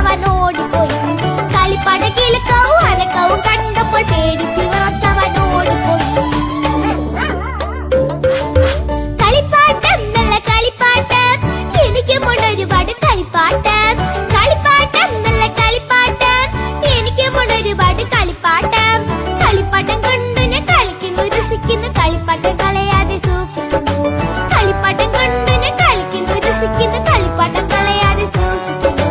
വിറച്ചവൻ ഓടിപ്പോയി. കളിപ്പാട്ട കിലുക്കവും അനക്കവും കണ്ടപ്പോൾ പേടിച്ച് വിറച്ചവൻ ഓടിപ്പോയി. കളിപ്പാട്ടം നല്ല കളിപ്പാട്ടം, എനിക്കുമുണ്ട് ഒരുപാട് കളിപ്പാട്ടം. കളിപ്പാട്ടം നല്ല കളിപ്പാട്ടം, എനിക്കുമുണ്ട് ഒരുപാട് കളിപ്പാട്ടം. കളിപ്പാട്ടം കൊണ്ട് ഞാൻ കളിക്കുന്നു രസിക്കുന്നു, കളിപ്പാട്ടം കളയാതെ സൂക്ഷിക്കുന്നു. കളിപ്പാട്ടം കൊണ്ട് ഞാൻ കളിക്കുന്നു രസിക്കുന്നു, കളിപ്പാട്ടം കളയാതെ സൂക്ഷിക്കുന്നു.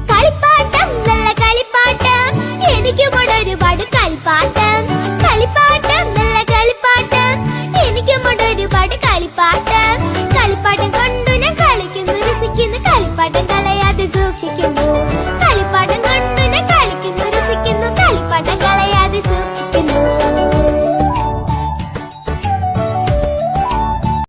കളിപ്പാട്ടം നല്ല കളിപ്പാട്ടം, എനിക്കുമുണ്ട് ഒരുപാട് കളിപ്പാട്ടം. കളിപ്പാട്ടം നല്ല കളിപ്പാട്ടം, എനിക്കുമുണ്ട് ഒരുപാട് കളിപ്പാട്ടം. കളിപ്പാട്ടം കൊണ്ട് ഞാൻ കളിക്കുന്നു രസിക്കുന്നു, കളിപ്പാട്ടം കളയാതെ സൂക്ഷിക്കുന്നു.